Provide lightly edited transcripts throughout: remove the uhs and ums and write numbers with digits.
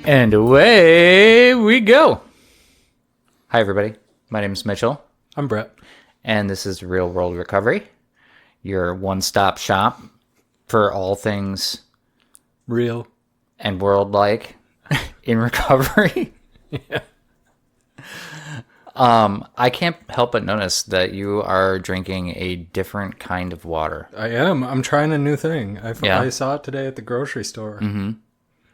And away we go. Hi, everybody. My name is Mitchell, I'm Brett. and this is Real World Recovery, your one-stop shop for all things Real. and world-like in recovery. Yeah. I can't help but notice that you are drinking a different kind of water. I am. I'm trying a new thing. Yeah. I saw it today at the grocery store.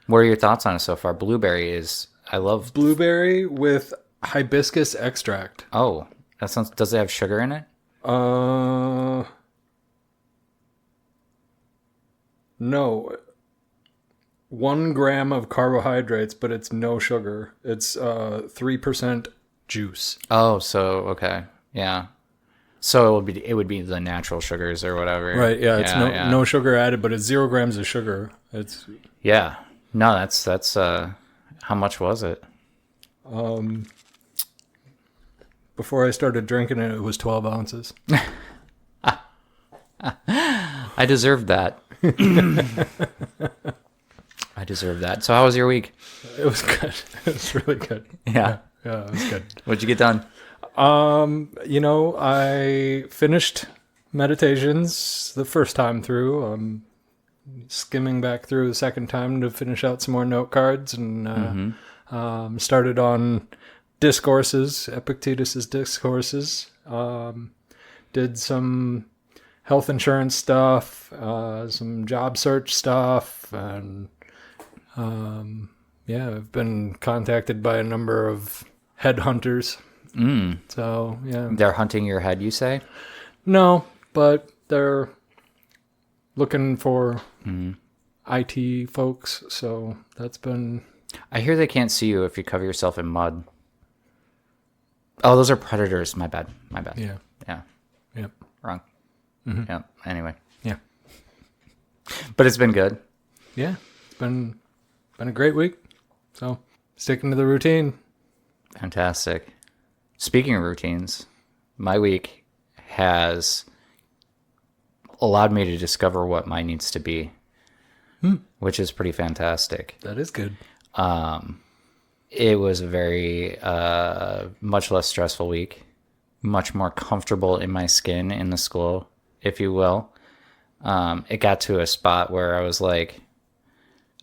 What are your thoughts on it so far? Blueberry is, I love. Blueberry with hibiscus extract. Oh, that sounds. Does it have sugar in it? No. 1 gram of carbohydrates, but it's no sugar. It's 3% juice. Oh, so okay, yeah. So it would be the natural sugars or whatever. Right, yeah, it's yeah. no sugar added, but it's 0 grams of sugar. It's Yeah. No, that's how much was it? before I started drinking it, it was 12 ounces. I deserved that. I deserve that. So how was your week? It was good. It was really good. Yeah. Yeah, it was good. What'd you get done? I finished meditations the first time through. I'm skimming back through the second time to finish out some more note cards, and started on discourses, Epictetus's discourses. Did some health insurance stuff, some job search stuff, and I've been contacted by a number of headhunters. So, yeah. They're hunting your head, you say? No, but they're looking for IT folks, so that's been... I hear they can't see you if you cover yourself in mud. Oh, those are predators. My bad. Yeah. Yeah. Yep. Wrong. Yeah. Anyway. Yeah. But it's been good. Yeah. It's been a great week. So, sticking to the routine. Fantastic. Speaking of routines, my week has allowed me to discover what mine needs to be, which is pretty fantastic. That is good. It was a very much less stressful week, much more comfortable in my skin in the school, if you will. It got to a spot where I was like,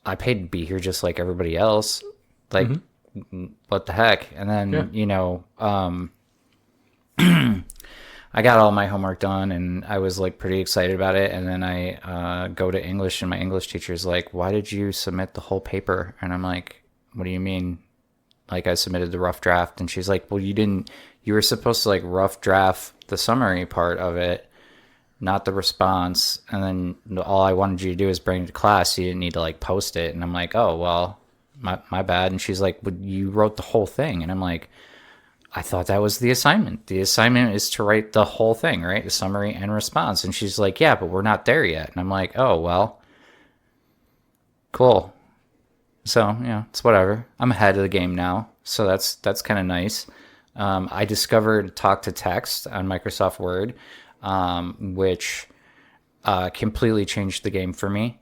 I paid to be here just like everybody else. Like, what the heck? And then, I got all my homework done and I was like pretty excited about it. And then I go to English and my English teacher's like, why did you submit the whole paper? And I'm like, what do you mean? Like, I submitted the rough draft. And she's like, well, you were supposed to like rough draft the summary part of it, not the response. And then all I wanted you to do is bring it to class. You didn't need to like post it. And I'm like, oh, well, my bad. And she's like, but you wrote the whole thing. And I'm like, I thought that was the assignment. The assignment is to write the whole thing, right? The summary and response. And she's like, yeah, but we're not there yet. And I'm like, oh, well, cool. So, it's whatever. I'm ahead of the game now. So that's kind of nice. I discovered talk to text on Microsoft Word, which completely changed the game for me.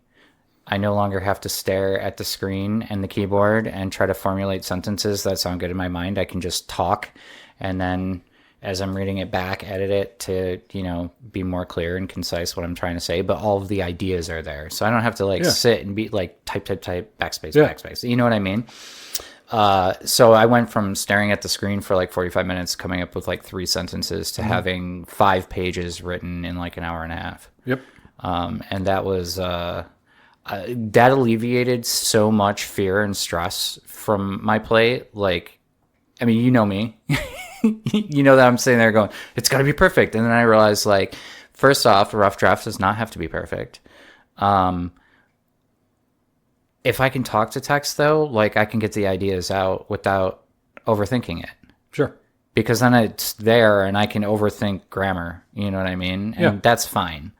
I no longer have to stare at the screen and the keyboard and try to formulate sentences that sound good in my mind. I can just talk, and then as I'm reading it back, edit it to, be more clear and concise what I'm trying to say. But all of the ideas are there. So I don't have to sit and be like type, backspace. You know what I mean? So I went from staring at the screen for like 45 minutes, coming up with like 3 sentences, to having 5 pages written in like an hour and a half. Yep. And that was... that alleviated so much fear and stress from my plate. Like, I mean, you know me. You know that I'm sitting there going, it's got to be perfect. And then I realized, like, first off, a rough draft does not have to be perfect. If I can talk to text, though, like, I can get the ideas out without overthinking it. Sure. Because then it's there and I can overthink grammar. You know what I mean? And that's fine.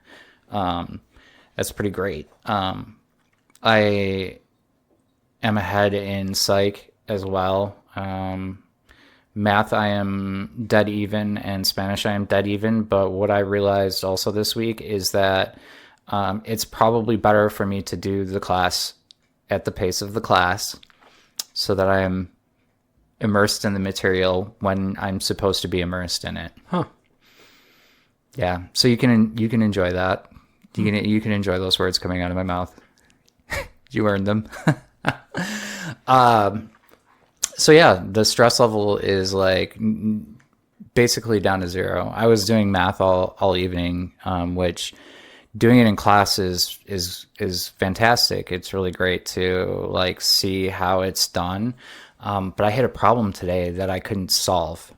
That's pretty great. I am ahead in psych as well. Math, I am dead even, and Spanish, I am dead even. But what I realized also this week is that it's probably better for me to do the class at the pace of the class so that I am immersed in the material when I'm supposed to be immersed in it. Huh. Yeah. So you can enjoy that. You can enjoy those words coming out of my mouth. You earned them. So yeah, the stress level is like basically down to zero. I was doing math all evening, which doing it in class is fantastic. It's really great to like see how it's done. But I had a problem today that I couldn't solve,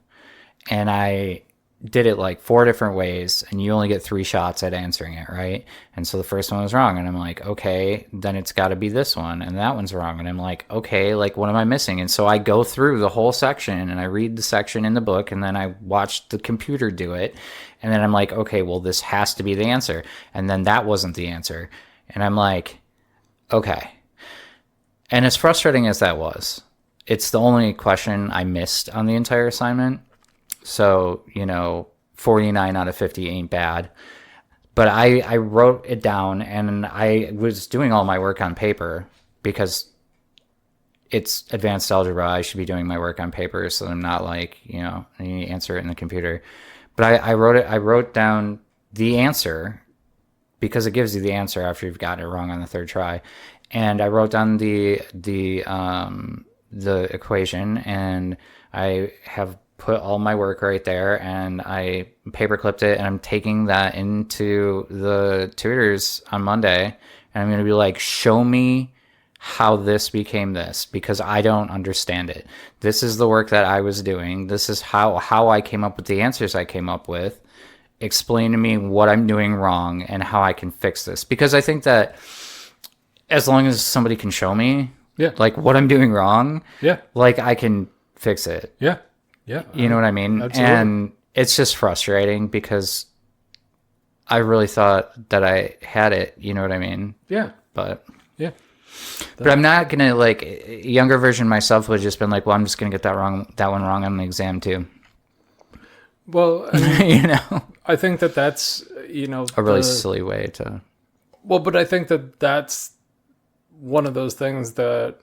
and I did it like four different ways, and you only get three shots at answering it, right? And so the first one was wrong, and I'm like, okay, then it's got to be this one, and that one's wrong, and I'm like, okay, like what am I missing? And so I go through the whole section, and I read the section in the book, and then I watch the computer do it, and then I'm like, okay, well, this has to be the answer, and then that wasn't the answer, and I'm like, okay. And as frustrating as that was, it's the only question I missed on the entire assignment. So, 49 out of 50 ain't bad. But I wrote it down, and I was doing all my work on paper because it's advanced algebra. I should be doing my work on paper, so I'm not like, I need to answer it in the computer. But I wrote down the answer because it gives you the answer after you've gotten it wrong on the third try. And I wrote down the equation, and I have put all my work right there, and I paper clipped it, and I'm taking that into the tutors on Monday, and I'm going to be like, show me how this became this, because I don't understand it. This is the work that I was doing. This is how I came up with the answers I came up with. Explain to me what I'm doing wrong and how I can fix this, because I think that as long as somebody can show me Yeah. like what I'm doing wrong, Yeah. like I can fix it. Yeah. Yeah. You know what I mean? Absolutely. And it's just frustrating because I really thought that I had it, you know what I mean? Yeah. But Yeah. I'm not gonna like a younger version myself would have just been like, well, I'm just gonna get that one wrong on the exam too. Well, I mean, You know, I think that's, a really silly way to. well, but I think that's one of those things that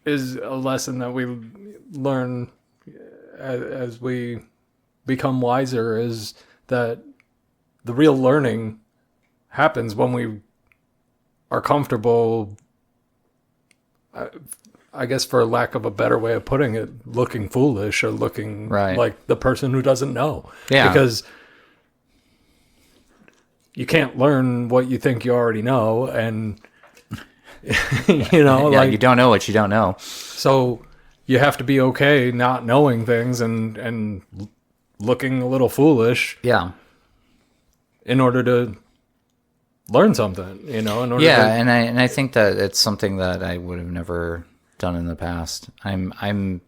is a lesson that we learn as we become wiser, is that the real learning happens when we are comfortable, I guess for lack of a better way of putting it, looking foolish or looking Right. like the person who doesn't know. Yeah. Because you can't learn what you think you already know, and Yeah, like, you don't know what you don't know. so you have to be okay not knowing things and looking a little foolish Yeah. in order to learn something, in order Yeah, to, and I think that it's something that I would have never done in the past. I'm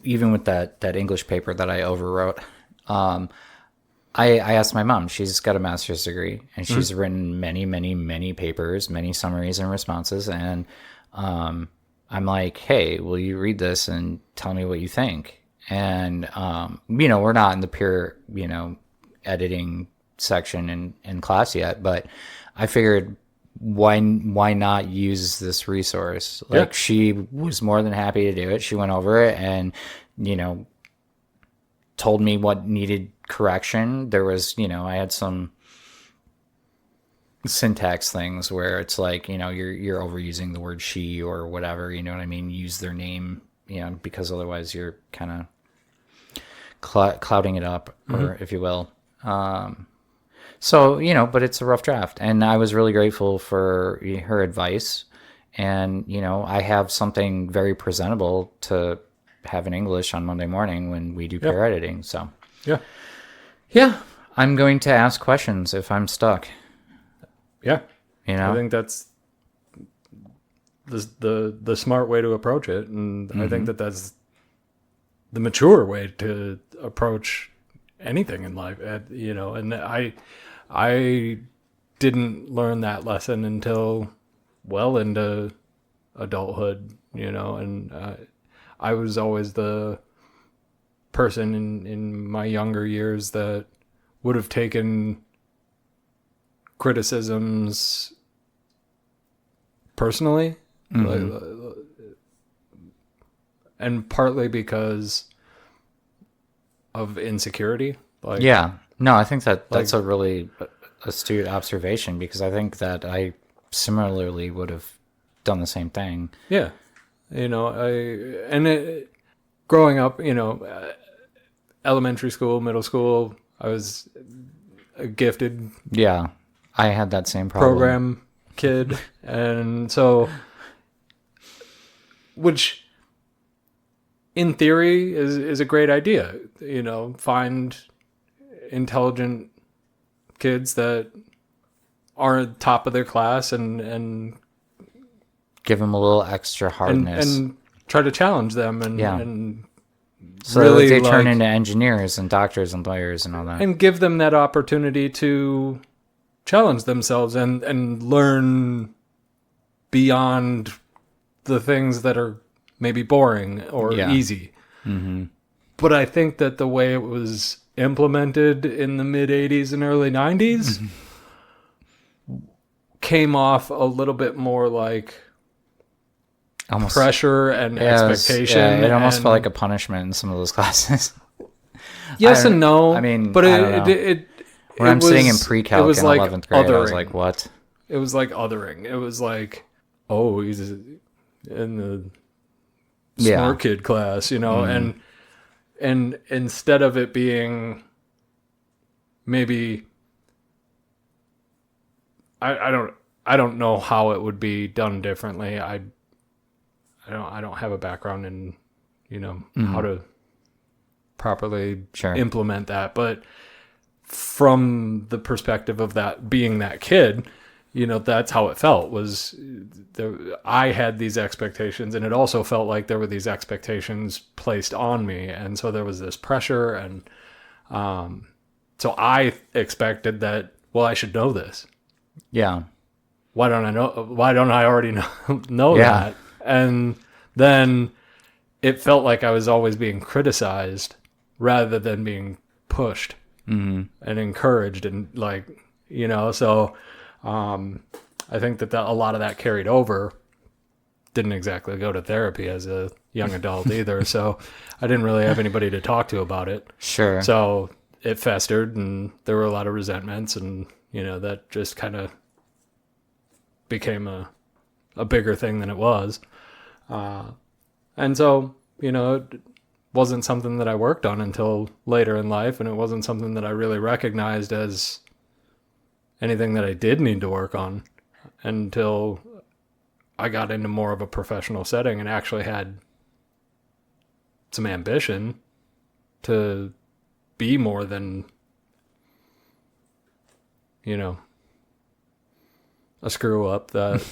even with that English paper that I overwrote. I asked my mom. She's got a master's degree, and she's written many, many, many papers, many summaries and responses. And I'm like, hey, will you read this and tell me what you think? And we're not in the pure, editing section in class yet, but I figured why not use this resource? Like, Yeah. she was more than happy to do it. She went over it and told me what needed correction. There was, I had some syntax things where it's like, you're overusing the word she or whatever, you know what I mean? Use their name, because otherwise you're kind of clouding it up, or if you will. So, but it's a rough draft, and I was really grateful for her advice. And, I have something very presentable to have in English on Monday morning when we do pair editing. So, yeah, I'm going to ask questions if I'm stuck. yeah. I I think that's the smart way to approach it, and I think that's the mature way to approach anything in life. And I didn't learn that lesson until well into adulthood, and I was always the person in my younger years that would have taken criticisms personally. and partly because of insecurity. Like, Yeah. No, I think that like that's a really astute observation, because I think that I similarly would have done the same thing. yeah, growing up, elementary school, middle school, I was a gifted Yeah. I had that same problem. program kid, and so, which in theory is a great idea. Find intelligent kids that are top of their class, and Give them a little extra hardness. and try to challenge them, Yeah. and So really that they turn like into engineers and doctors and lawyers and all that. and give them that opportunity to challenge themselves and learn beyond the things that are maybe boring or Yeah. easy. But I think that the way it was implemented in the mid 80s and early 90s came off a little bit more like Almost pressure and Yes, expectation. yeah, it almost and felt like a punishment in some of those classes. yes I and no. I mean, but I don't know. When I'm sitting in pre-calc in 11th grade, I was like, what? It was like othering. It was like, oh, he's in the Yeah. smart kid class, and instead of it being maybe, I don't know how it would be done differently. I don't have a background in how to properly Sure. implement that, but from the perspective of that being that kid, that's how it felt. Was I had these expectations, and it also felt like there were these expectations placed on me, and so there was this pressure, and so I expected that, well, I should know this. Yeah. Why don't I know? Why don't I already know Yeah. that? And then it felt like I was always being criticized rather than being pushed and encouraged, and so I think that a lot of that carried over. Didn't exactly go to therapy as a young adult either, so I didn't really have anybody to talk to about it. Sure. So it festered, and there were a lot of resentments, and that just kind of became a bigger thing than it was. And so, it wasn't something that I worked on until later in life, and it wasn't something that I really recognized as anything that I did need to work on until I got into more of a professional setting and actually had some ambition to be more than, a screw up that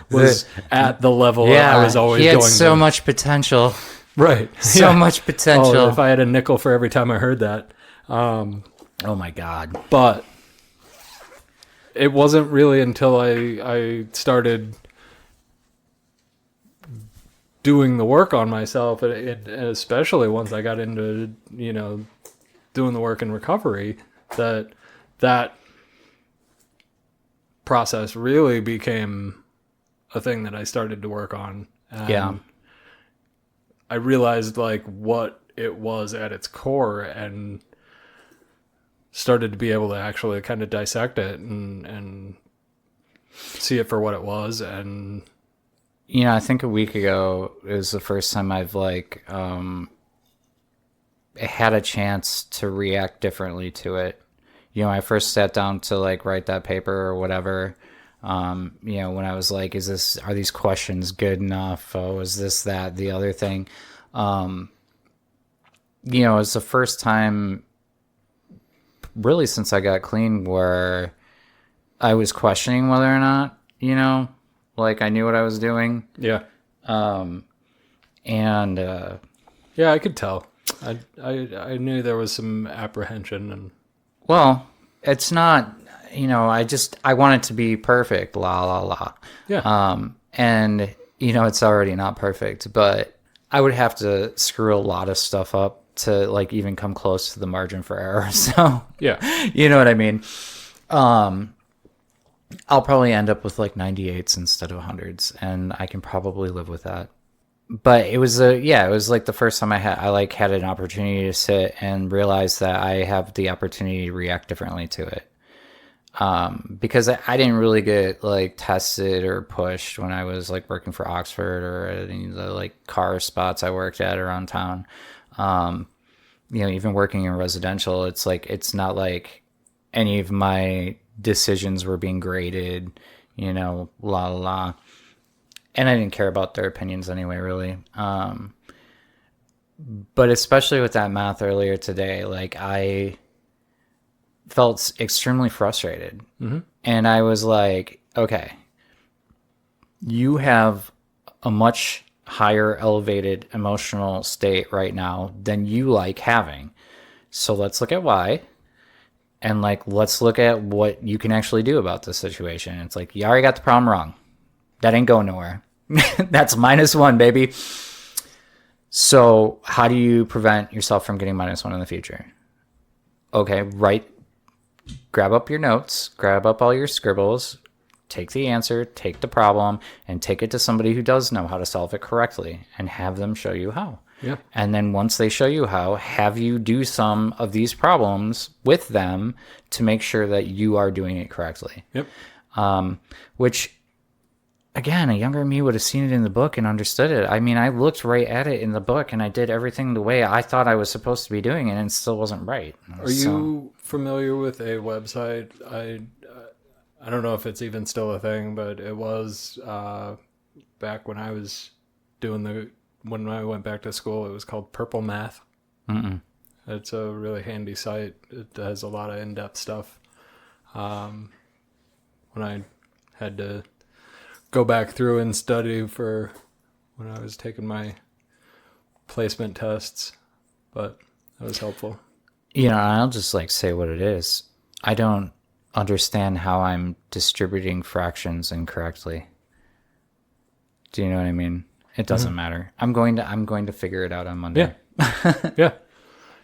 was at the level Yeah. I was always he had going so to. much potential. Right. So Yeah. much potential. Oh, if I had a nickel for every time I heard that. Oh my God. But it wasn't really until I started doing the work on myself, and especially once I got into, doing the work in recovery, that process really became a thing that I started to work on. And Yeah. I realized like what it was at its core, and started to be able to actually kind of dissect it and see it for what it was. And I think a week ago is the first time I've had a chance to react differently to it. I first sat down to write that paper or whatever. When I was like, are these questions good enough? Oh, is this, that, the other thing? It's the first time really since I got clean where I was questioning whether or not, I knew what I was doing. yeah, And yeah, I could tell. I knew there was some apprehension, and well, it's not, I want it to be perfect, la, la, la. yeah, And, it's already not perfect, but I would have to screw a lot of stuff up to even come close to the margin for error. So, yeah, you know what I mean? I'll probably end up with like 98s instead of hundreds, and I can probably live with that. But it was it was like the first time I like had an opportunity to sit and realize that I have the opportunity to react differently to it. Because I didn't really get like tested or pushed when I was like working for Oxford or at any of the like car spots I worked at around town. Um, even working in residential, it's like it's not like any of my decisions were being graded, la la la. And I didn't care about their opinions anyway, really. But especially with that math earlier today, like I felt extremely frustrated. Mm-hmm. And I was like, okay, you have a much higher elevated emotional state right now than you like having. So let's look at why. And like, let's look at what you can actually do about this situation. It's like, you already got the problem wrong. That ain't going nowhere. That's -1, baby. So how do you prevent yourself from getting -1 in the future? Okay, grab up your notes, grab up all your scribbles, take the answer, take the problem, and take it to somebody who does know how to solve it correctly and have them show you how. Yeah. And then once they show you how, have you do some of these problems with them to make sure that you are doing it correctly. Yep. Which, again, a younger me would have seen it in the book and understood it. I mean, I looked right at it in the book and I did everything the way I thought I was supposed to be doing it, and it still wasn't right. Are you familiar with a website? I don't know if it's even still a thing, but it was back when I was when I went back to school. It was called Purple Math. Mm-mm. It's a really handy site. It has a lot of in-depth stuff. When I had to go back through and study for when I was taking my placement tests, but that was helpful. I'll just like say what it is. I don't understand how I'm distributing fractions incorrectly. Do you know what I mean? It doesn't matter. I'm going to figure it out on Monday. Yeah.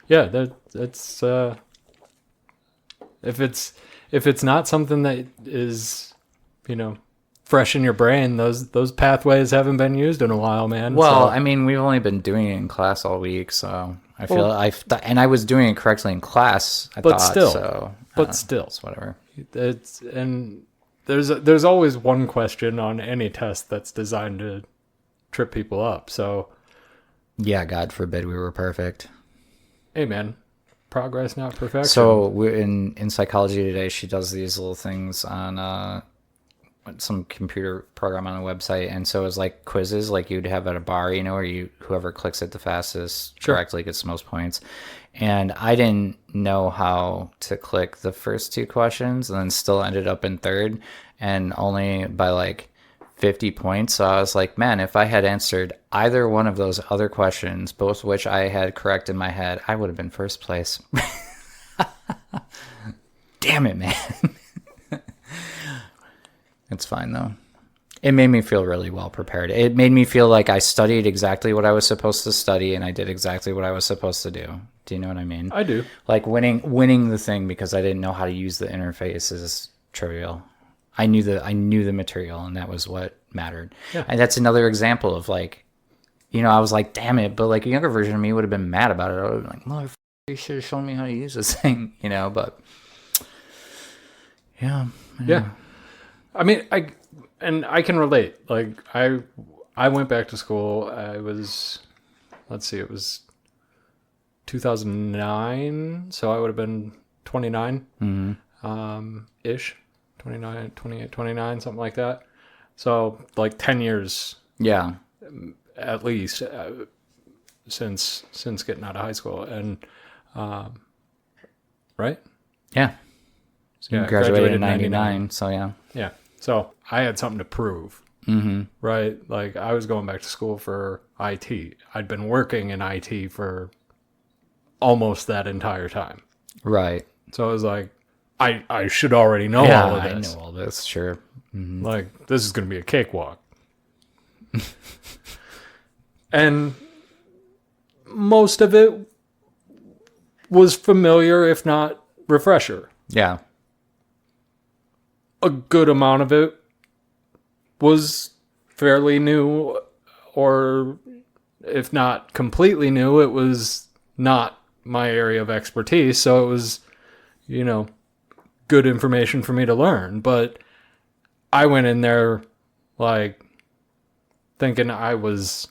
Yeah. That's if it's not something that is, fresh in your brain, those pathways haven't been used in a while, man. Well, So, I mean, we've only been doing it in class all week, so I feel and I was doing it correctly in class. I but thought, still, so still, it's whatever. and there's always one question on any test that's designed to trip people up. So, Yeah, God forbid we were perfect. hey, man, progress, not perfection. So we're in psychology today. She does these little things on some computer program on a website, and so it's like quizzes, like you'd have at a bar, where whoever clicks it the fastest correctly gets the most points. And I didn't know how to click the first two questions, and then still ended up in third, and only by like 50 points. So I was like, man, if I had answered either one of those other questions, both which I had correct in my head, I would have been first place. Damn it, man. It's fine, though. It made me feel really well prepared. It made me feel like I studied exactly what I was supposed to study, and I did exactly what I was supposed to do. Do you know what I mean? I do. Like winning the thing because I didn't know how to use the interface is trivial. I knew the material, and that was what mattered. Yeah. And that's another example of like, I was like, damn it, but like a younger version of me would have been mad about it. I would have been like, motherfucker, you should have shown me how to use this thing, but yeah. Yeah. I mean, I can relate. Like I went back to school. I was, let's see, it was 2009, so I would have been 29 ish, 29, 28, 29, something like that. So like 10 years, Yeah. at least, since getting out of high school, and right? Yeah. So, yeah, Graduated in 99, so yeah. Yeah. So I had something to prove, right? Like I was going back to school for IT. I'd been working in IT for almost that entire time. Right. So I was like, I should already know all of this. I know all this, sure. Mm-hmm. Like this is going to be a cakewalk. And most of it was familiar, if not refresher. Yeah. a good amount of it was fairly new, or if not completely new, it was not my area of expertise. So it was, good information for me to learn. But I went in there like thinking I was,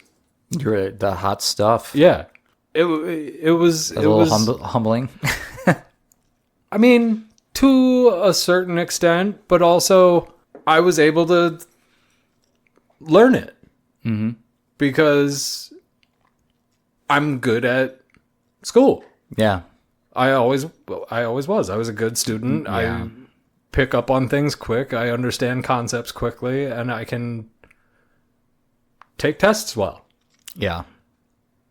You're the hot stuff. yeah. It was Humbling. I mean, to a certain extent, but also I was able to learn it because I'm good at school. Yeah. I always was. I was a good student. Yeah. I pick up on things quick. I understand concepts quickly, and I can take tests well. Yeah.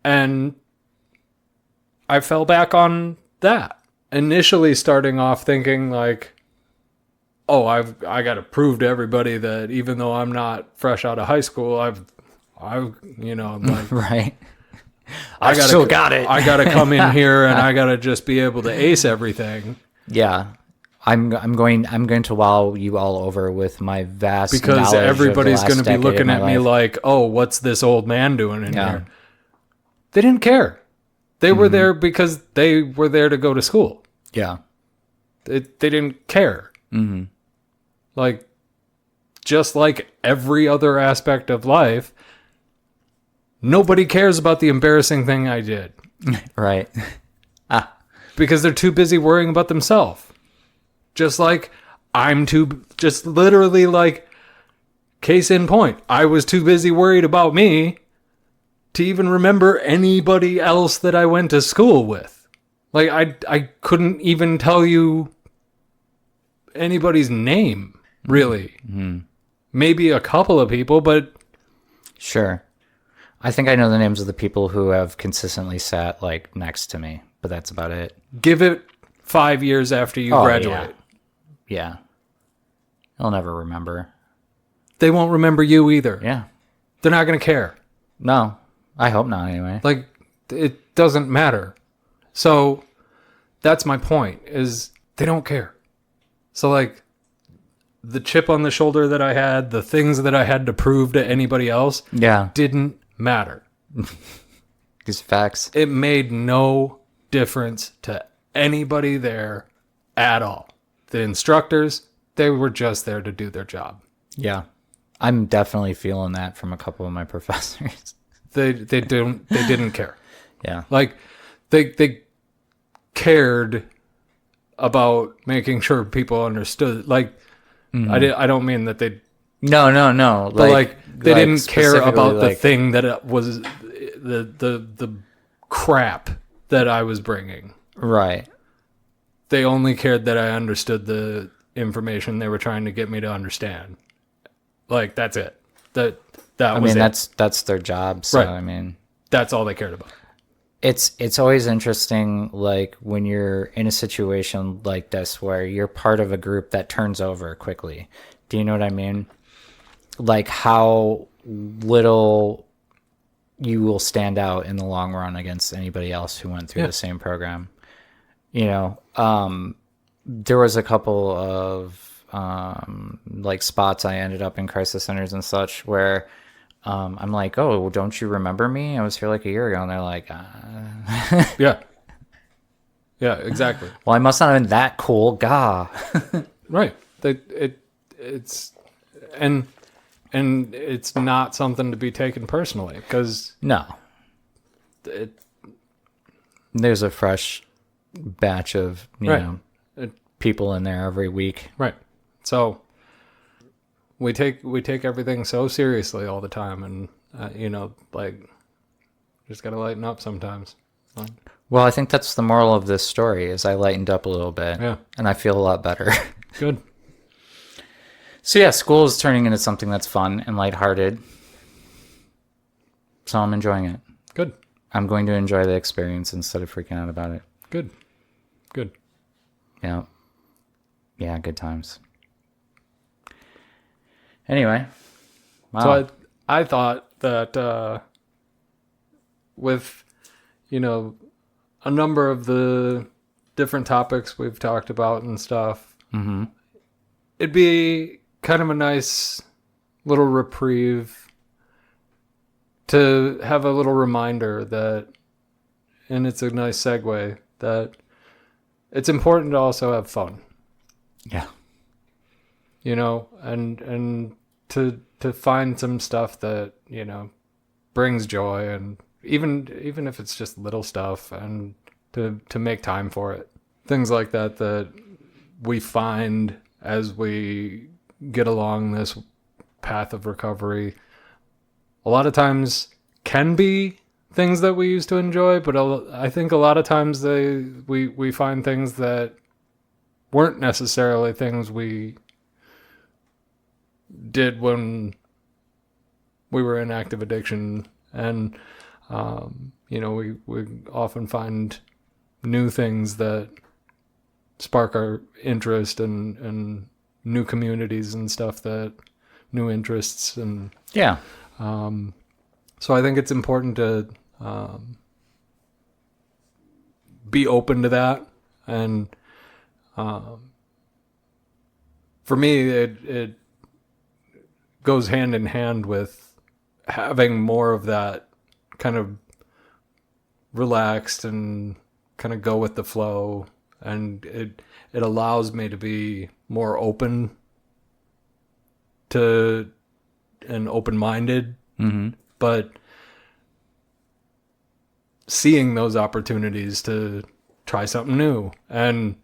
And I fell back on that. Initially starting off thinking like, oh, I got to prove to everybody that even though I'm not fresh out of high school, I'm like, Right. I still got it. I got to come in here and I got to just be able to ace everything. Yeah. I'm going to wow you all over with my vast Because knowledge everybody's going to be looking at me like, oh, what's this old man doing in here? They didn't care. They were there because they were there to go to school. Yeah. They didn't care. Mm-hmm. Like, just like every other aspect of life, nobody cares about the embarrassing thing I did. Right. Because they're too busy worrying about themselves. Just like just literally like, case in point, I was too busy worried about me to even remember anybody else that I went to school with. Like, I couldn't even tell you anybody's name, really. Mm-hmm. Maybe a couple of people, but... Sure. I think I know the names of the people who have consistently sat, like, next to me, but that's about it. Give it 5 years after you graduate. Yeah. I'll never remember. They won't remember you either. Yeah. They're not going to care. No. I hope not, anyway. Like, it doesn't matter. So, that's my point, is they don't care. So, like, the chip on the shoulder that I had, the things that I had to prove to anybody else, didn't matter. These facts. It made no difference to anybody there at all. The instructors, they were just there to do their job. Yeah. I'm definitely feeling that from a couple of my professors. They didn't care. Yeah. Like, they cared about making sure people understood. Like, I don't mean that they... No. But, like they didn't care about the like, thing that it was the crap that I was bringing. Right. They only cared that I understood the information they were trying to get me to understand. Like, that's it. That I was mean, it. that's their job. So, Right. I mean... That's all they cared about. It's always interesting, like, when you're in a situation like this where you're part of a group that turns over quickly. Do you know what I mean? Like, how little you will stand out in the long run against anybody else who went through the same program. You know, there was a couple of like spots I ended up in crisis centers and such where I'm like, oh, don't you remember me? I was here like a year ago. And they're like, Yeah, exactly. well, I must not have been that cool. Gah. Right. It's it's not something to be taken personally, because No. There's a fresh batch of, you know, people in there every week. Right. So we take everything so seriously all the time, and you know, like, just gotta lighten up sometimes. Well, I think that's the moral of this story is I lightened up a little bit. Yeah. And I feel a lot better. Good. So yeah, school is turning into something that's fun and lighthearted. So I'm enjoying it. Good. I'm going to enjoy the experience instead of freaking out about it. Good. Yeah. Yeah, good times. Anyway. Wow. So I thought that with, you know, a number of the different topics we've talked about and stuff, it'd be kind of a nice little reprieve to have a little reminder that, and it's a nice segue, that it's important to also have fun, Yeah. you know, and to find some stuff that, brings joy, and even if it's just little stuff, and to make time for it. Things like that we find as we get along this path of recovery a lot of times can be things that we used to enjoy, but I think a lot of times we find things that weren't necessarily things we did when we were in active addiction, and we often find new things that spark our interest, and new communities and stuff, that new interests, and Yeah. so I think it's important to be open to that, and for me, it goes hand in hand with having more of that kind of relaxed and kind of go with the flow, and it allows me to be more open to and open-minded, but seeing those opportunities to try something new and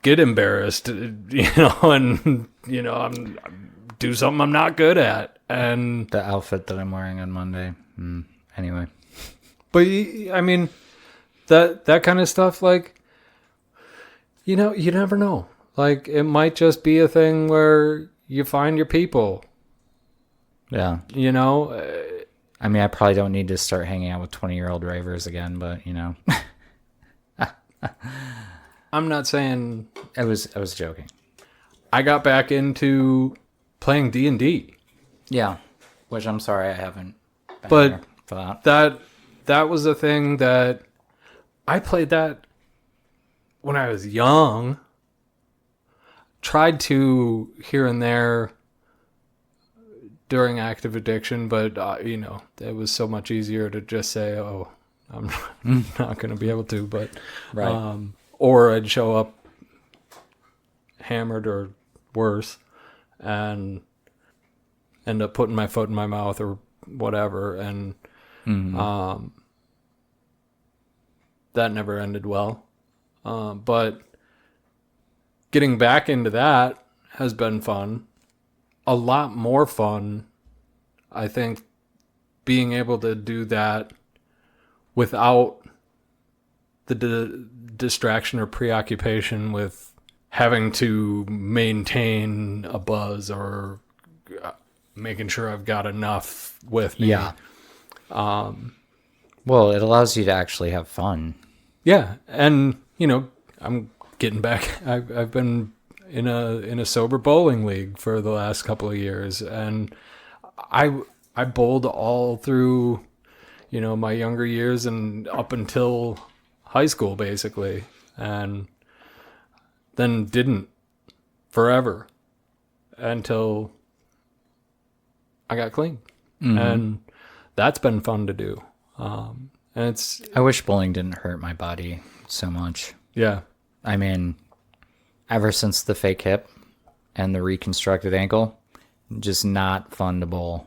get embarrassed, and I'm do something I'm not good at, and The outfit that I'm wearing on Monday. Anyway. but I mean that kind of stuff, like, you never know. Like, it might just be a thing where you find your people. Yeah. I mean, I probably don't need to start hanging out with 20-year-old ravers again, but I'm not saying. I was joking. I got back into playing D&D, Yeah. Which I'm sorry I haven't been but here for that. that was a thing that I played that when I was young. Tried to here and there during active addiction, but it was so much easier to just say, "Oh, I'm not going to be able to." But Right. or I'd show up hammered or worse, and end up putting my foot in my mouth or whatever, and that never ended well. But getting back into that has been fun. A lot more fun, I think, being able to do that without the distraction or preoccupation with having to maintain a buzz, or making sure I've got enough with me. Yeah. Well, it allows you to actually have fun. Yeah, and I'm getting back. I've been in a sober bowling league for the last couple of years, and I bowled all through my younger years and up until high school, basically, and then didn't forever until I got clean, and that's been fun to do. And it's I wish bowling didn't hurt my body so much. yeah. I mean, ever since the fake hip and the reconstructed ankle, just not fun to bowl.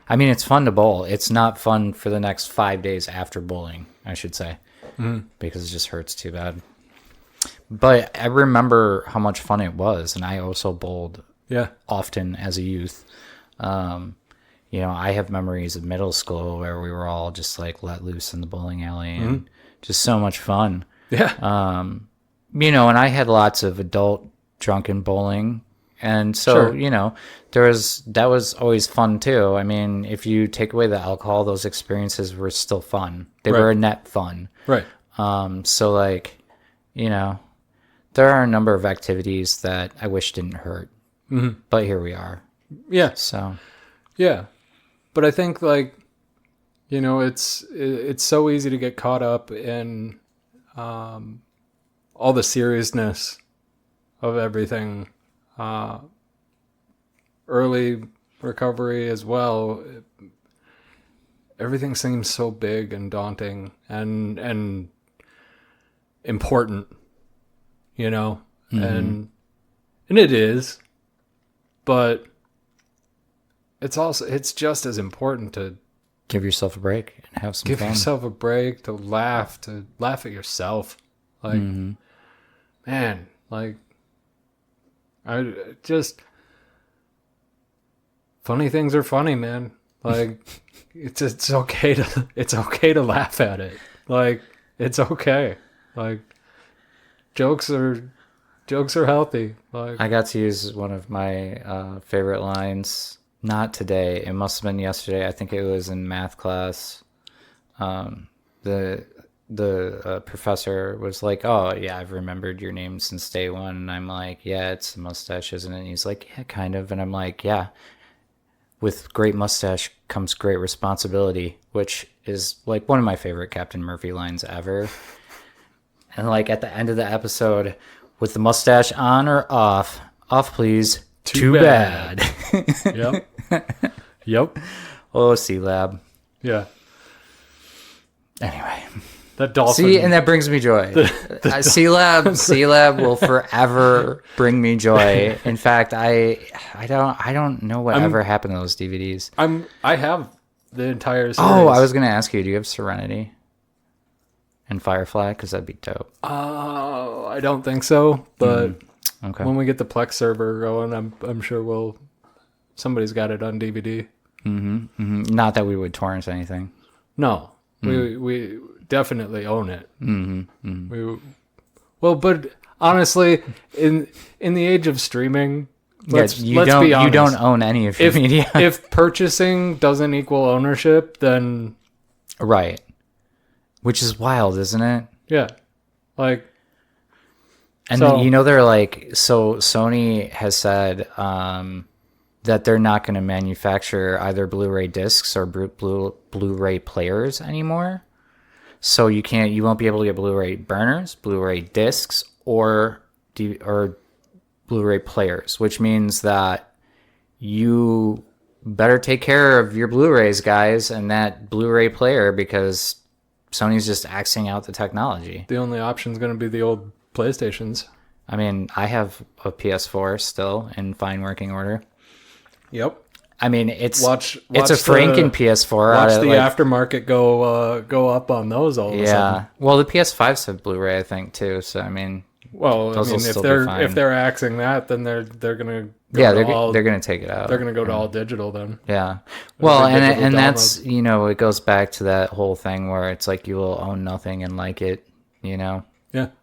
I mean, it's fun to bowl. It's not fun for the next 5 days after bowling, I should say, because it just hurts too bad. But I remember how much fun it was, and I also bowled Yeah. often as a youth. I have memories of middle school where we were all just like let loose in the bowling alley, and just so much fun. Yeah. And I had lots of adult drunken bowling. And so, Sure. that was always fun too. I mean, if you take away the alcohol, those experiences were still fun. They were a net fun. Right. So like, there are a number of activities that I wish didn't hurt, but here we are. Yeah. So Yeah. But I think, like, it's so easy to get caught up in all the seriousness of everything early recovery as well, everything seems so big and daunting and important, you know, and it is, but it's just as important to Give yourself a break and have some give fun. yourself a break, to laugh at yourself. Like, man, like, I just, funny things are funny, man. Like, it's okay to laugh at it. Like, it's okay. Like, jokes are healthy. Like, I got to use one of my favorite lines. Not today. It must have been yesterday. I think it was in math class. The professor was like, "Oh yeah, I've remembered your name since day one." And I'm like, "Yeah, it's the mustache, isn't it?" And he's like, "Yeah, kind of." And I'm like, "Yeah, with great mustache comes great responsibility," which is like one of my favorite Captain Murphy lines ever. And like at the end of the episode, with the mustache on or off? Off, please. Too bad. yep, yep, Oh, C-Lab. yeah. Anyway. That dolphin. See, and that brings me joy. C-Lab will forever bring me joy. In fact, I don't know what ever happened to those DVDs. I have the entire series. Oh, I was gonna ask you, do you have Serenity and Firefly? Because that'd be dope. I don't think so, but Okay. when we get the Plex server going, I'm sure somebody's got it on DVD. Not that we would torrent anything. No, we definitely own it. But honestly, in the age of streaming, let's be honest. You don't own any of your media. If purchasing doesn't equal ownership, then right. Which is wild, isn't it? yeah, like. And they're like, so Sony has said that they're not going to manufacture either Blu-ray discs or Blu-ray players anymore. So you won't be able to get Blu-ray burners, Blu-ray discs, or Blu-ray players, which means that you better take care of your Blu-rays, guys, and that Blu-ray player, because Sony's just axing out the technology. The only option is going to be the old PlayStations. I mean, I have a PS4 still in fine working order. Yep. I mean, it's a the Franken PS4. Watch the aftermarket go up on those all of a sudden. Yeah. Well, the PS5s have Blu-ray, I think, too. So I mean, if they're axing that, then they're gonna they're gonna take it out. They're gonna go to all digital then. Yeah. Well, and that's it goes back to that whole thing where it's like you will own nothing and like it, Yeah.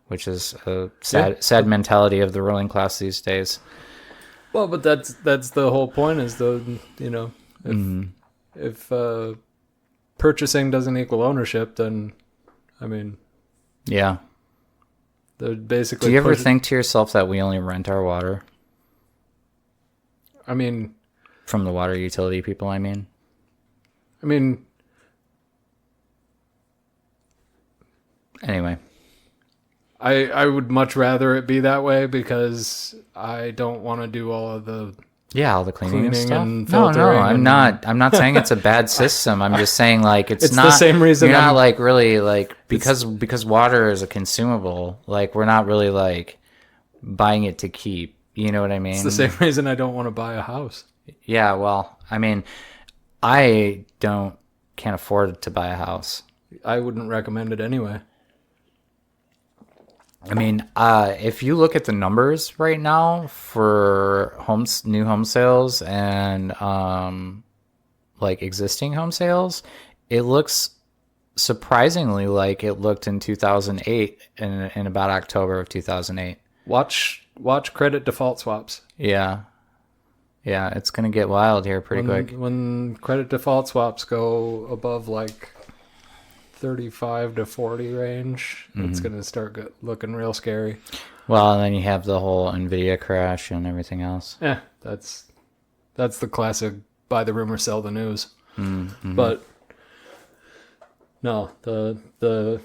Which is a sad mentality of the ruling class these days. Well, but that's the whole point, is if purchasing doesn't equal ownership, then I mean, yeah. they're basically. Do you ever think to yourself that we only rent our water? I mean, from the water utility people, I mean. Anyway. I would much rather it be that way, because I don't want to do all of the all the cleaning and stuff. And no, filtering. I'm not saying it's a bad system. I'm just saying like it's not the same reason. You're not like really like because water is a consumable. Like we're not really like buying it to keep. You know what I mean? It's the same reason I don't want to buy a house. Yeah, well, I mean, I can't afford to buy a house. I wouldn't recommend it anyway. I mean, if you look at the numbers right now for new home sales and like existing home sales, it looks surprisingly like it looked in 2008 in about October of 2008. Watch credit default swaps. Yeah, it's gonna get wild here pretty quick. When credit default swaps go above like 35 to 40 range, it's going to start looking real scary. Well, and then you have the whole Nvidia crash and everything else. Yeah, that's the classic buy the rumor, sell the news. Mm-hmm. But no, the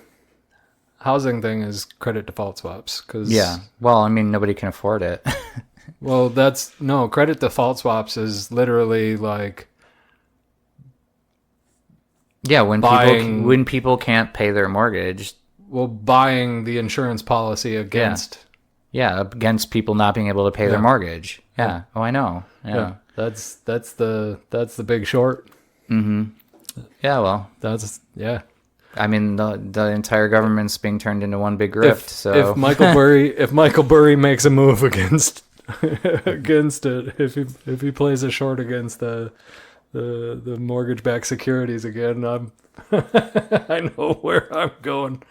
housing thing is credit default swaps. Yeah, well, I mean, nobody can afford it. Well, credit default swaps is literally like Yeah, buying, when people can't pay their mortgage, buying the insurance policy yeah, against. yeah, against people not being able to pay their Yeah. mortgage. Yeah. Yeah. Oh, I know. Yeah. Yeah. That's the Big Short. Yeah. Well, Yeah. I mean, the entire government's being turned into one big grift. If So Michael Burry makes a move against against it, if he plays a short against the mortgage-backed securities again, I know where I'm going.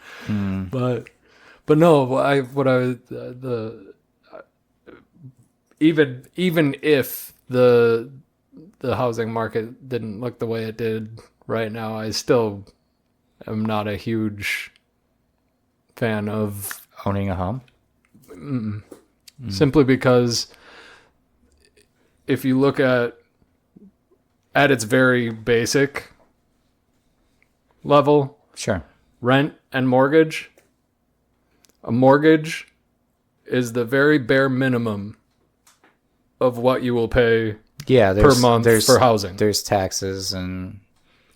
But no, even if the housing market didn't look the way it did right now, I still am not a huge fan of, owning a home. simply because if you look at its very basic level, Sure. rent and mortgage, a mortgage is the very bare minimum of what you will pay Yeah. per month for housing. There's taxes and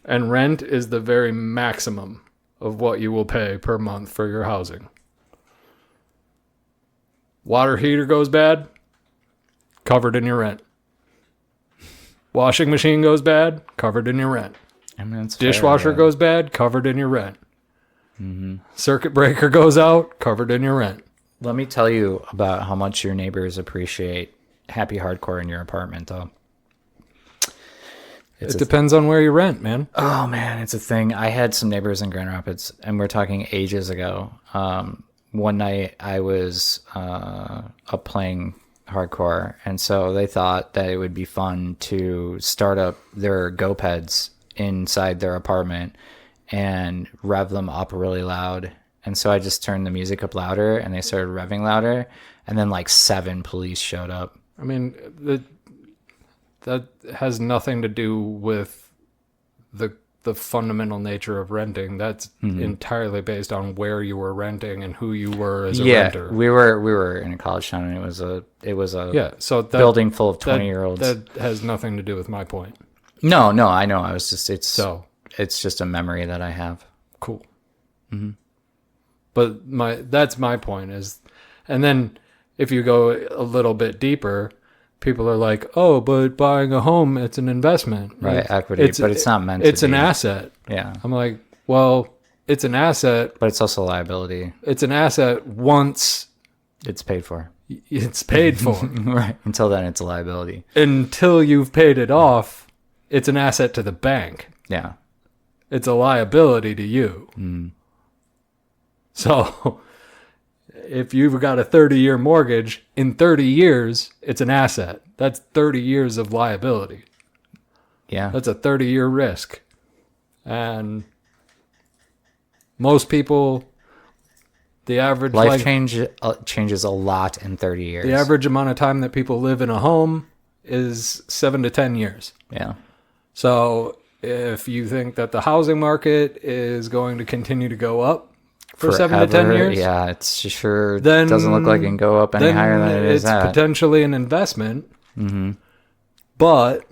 And rent is the very maximum of what you will pay per month for your housing. Water heater goes bad, covered in your rent. Washing machine goes bad, covered in your rent. I mean, it's Dishwasher fair, yeah. goes bad, covered in your rent. Circuit breaker goes out, covered in your rent. Let me tell you about how much your neighbors appreciate happy hardcore in your apartment, though. It's It depends on where you rent, man. Oh man, it's a thing. I had some neighbors in Grand Rapids, and we're talking ages ago. One night I was up playing hardcore, and so they thought that it would be fun to start up their GoPeds inside their apartment and rev them up really loud. And so I just turned the music up louder, and they started revving louder, and then like 7 police showed up. I mean, that has nothing to do with the fundamental nature of renting. That's entirely based on where you were renting and who you were as a renter. we were in a college town, and it was a Yeah, so building full of 20-year-olds. That has nothing to do with my point. No, I know. I was just So it's just a memory that I have. cool. But that's my point is, and then if you go a little bit deeper, people are like, "Oh, but buying a home, it's an investment, Right, equity, but it's not meant to It's an be. asset." Yeah, I'm like, well, it's an asset. but it's also a liability. It's an asset once It's paid for. it's paid for. Right. Until then, it's a liability. Until you've paid it off, it's an asset to the bank. Yeah. It's a liability to you. So if you've got a 30-year mortgage, in 30 years, it's an asset. That's 30 years of liability. Yeah. That's a 30-year risk. And most people, the average Life changes a lot in 30 years. the average amount of time that people live in a home is 7 to 10 years. Yeah. So if you think that the housing market is going to continue to go up for 7 to 10 Forever, years, yeah, it sure then doesn't look like it can go up any then higher than it is it's at. potentially an investment. But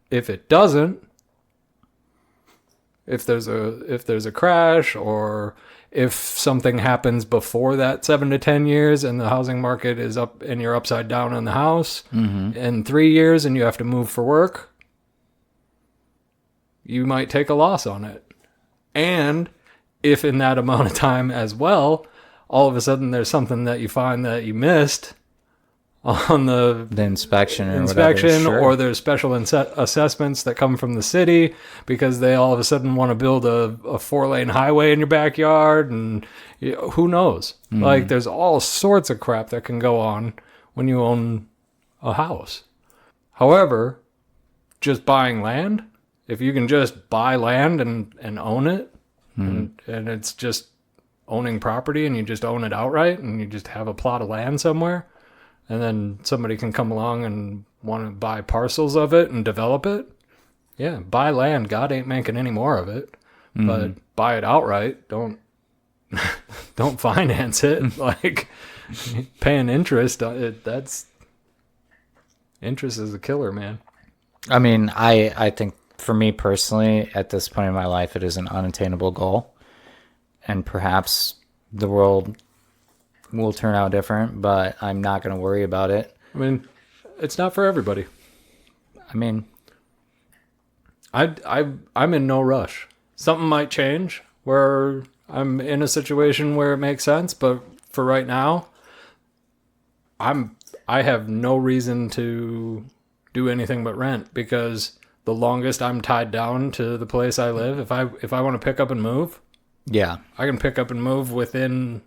if it doesn't, if there's a crash, or if something happens before that 7 to 10 years and the housing market is up and you're upside down on the house in 3 years and you have to move for work, you might take a loss on it. And if in that amount of time as well, all of a sudden there's something that you find that you missed on the inspection or whatever, sure. or there's special assessments that come from the city because they all of a sudden want to build a 4-lane highway in your backyard, and who knows? Like, there's all sorts of crap that can go on when you own a house. However, just buying land, if you can just buy land and own it, and it's just owning property and you just own it outright and you just have a plot of land somewhere, and then somebody can come along and want to buy parcels of it and develop it. Yeah, buy land. God ain't making any more of it. But buy it outright. Don't don't finance it. Like paying interest, that's interest is a killer, man. I mean, I think for me personally, at this point in my life, it is an unattainable goal. And perhaps the world will turn out different, but I'm not going to worry about it. I mean, it's not for everybody. I mean, I'm in no rush. Something might change where I'm in a situation where it makes sense, but for right now, I have no reason to do anything but rent, because the longest I'm tied down to the place I live, if I want to pick up and move, yeah. I can pick up and move in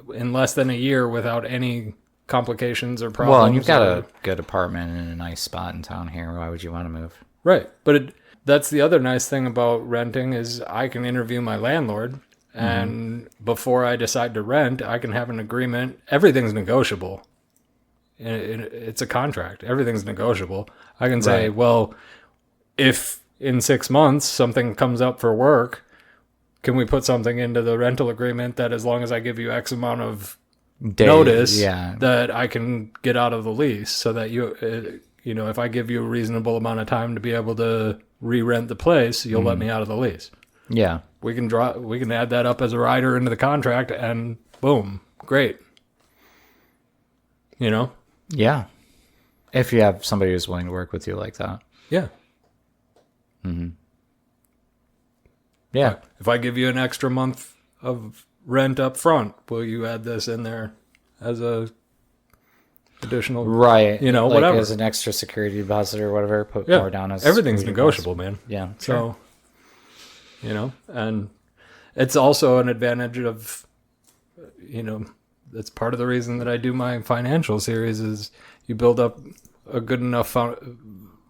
less than a year without any complications or problems. Well, and you've got a good apartment in a nice spot in town here. Why would you want to move? Right. But that's the other nice thing about renting is I can interview my landlord, and before I decide to rent, I can have an agreement. Everything's negotiable. It's a contract. Everything's negotiable. I can say, well, if in 6 months something comes up for work, can we put something into the rental agreement that as long as I give you X amount of notice, that I can get out of the lease, so that if I give you a reasonable amount of time to be able to re-rent the place, you'll let me out of the lease. Yeah. We can add that up as a rider into the contract, and boom, great. Yeah. If you have somebody who's willing to work with you like that. Yeah. Yeah. If I give you an extra month of rent up front, will you add this in there as a additional, right? Like whatever, as an extra security deposit or whatever. Put more down as everything's negotiable, man. Yeah. So, and it's also an advantage of, that's part of the reason that I do my financial series is you build up a good enough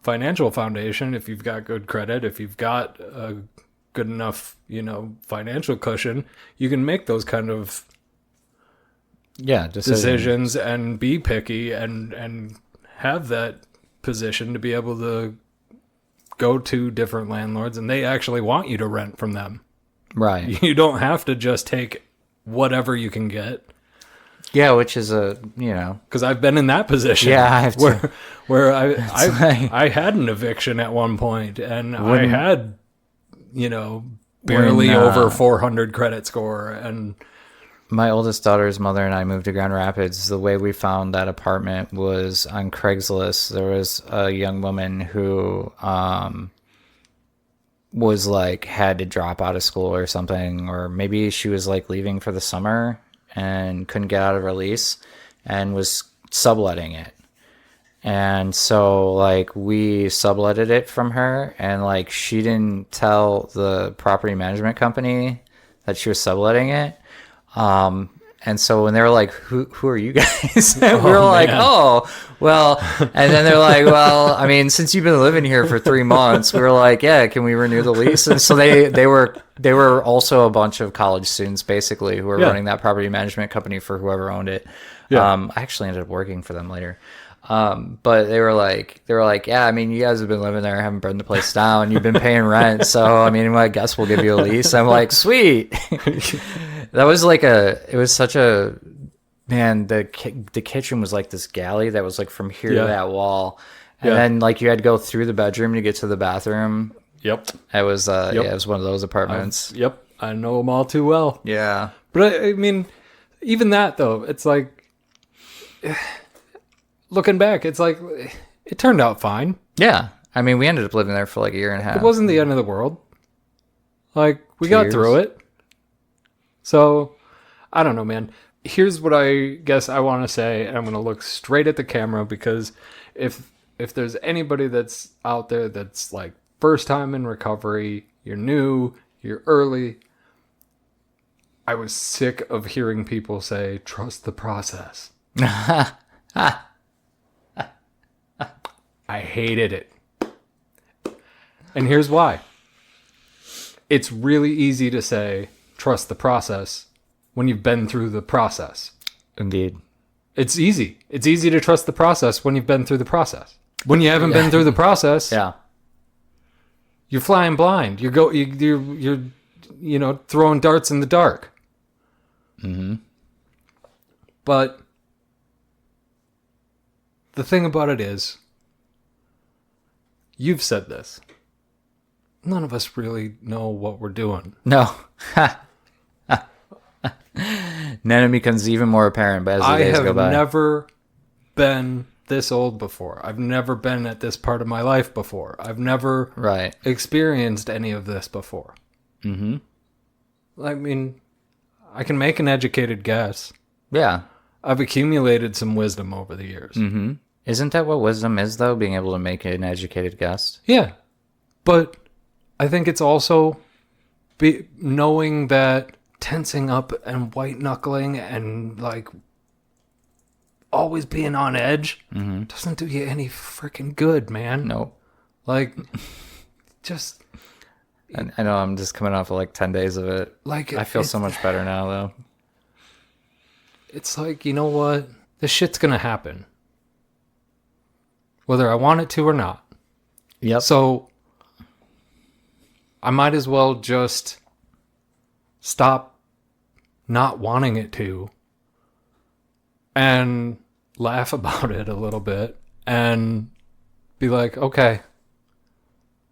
financial foundation. If you've got good credit, if you've got a good enough, financial cushion, you can make those kind of decisions and be picky and have that position to be able to go to different landlords, and they actually want you to rent from them. Right. You don't have to just take whatever you can get. Yeah, which is because I've been in that position. Yeah, I have to. Where I had an eviction at one point, and I had, barely over 400 credit score. And my oldest daughter's mother and I moved to Grand Rapids. The way we found that apartment was on Craigslist. There was a young woman who was had to drop out of school or something, or maybe she was leaving for the summer and couldn't get out of her lease and was subletting it. And so we subletted it from her, and she didn't tell the property management company that she was subletting it. And so when they were like, who are you guys? And we were like, oh, well, and then they're like, well, I mean, since you've been living here for 3 months, we were like, yeah, can we renew the lease? And so they were also a bunch of college students basically who were running that property management company for whoever owned it. I actually ended up working for them later. But they were like, yeah, I mean, you guys have been living there, haven't burned the place down, you've been paying rent, so I mean, I guess we'll give you a lease. I'm like, sweet. That was it was such a, man, the kitchen was this galley that was from here to that wall, and then you had to go through the bedroom to get to the bathroom. Yep. It was it was one of those apartments. I know them all too well. Yeah. But I mean, even that though, it's looking back, it's it turned out fine. Yeah. I mean, we ended up living there for a year and a half. It wasn't the end of the world. We 2 got years. through it. So, I don't know, man. Here's what I guess I want to say, and I'm going to look straight at the camera, because if there's anybody that's out there that's first time in recovery, you're new, you're early, I was sick of hearing people say, trust the process. I hated it. And here's why. It's really easy to say, trust the process when you've been through the process. Indeed. It's easy. It's easy to trust the process when you've been through the process. When you haven't been through the process, you're flying blind. You're throwing darts in the dark. But the thing about it is, you've said this. None of us really know what we're doing. No. Then it becomes even more apparent as the days go by. I have never been this old before. I've never been at this part of my life before. I've never experienced any of this before. Mm-hmm. I mean, I can make an educated guess. Yeah. I've accumulated some wisdom over the years. Mm-hmm. Isn't that what wisdom is, though? Being able to make an educated guess? Yeah. But I think it's also knowing that tensing up and white knuckling and like always being on edge doesn't do you any freaking good, man. Nope. Like, just. I know I'm just coming off of like 10 days of it. Like, I feel so much better now, though. It's like, you know what? This shit's gonna happen. Whether I want it to or not. Yep. So, I might as well just stop not wanting it to and laugh about it a little bit and be like, okay,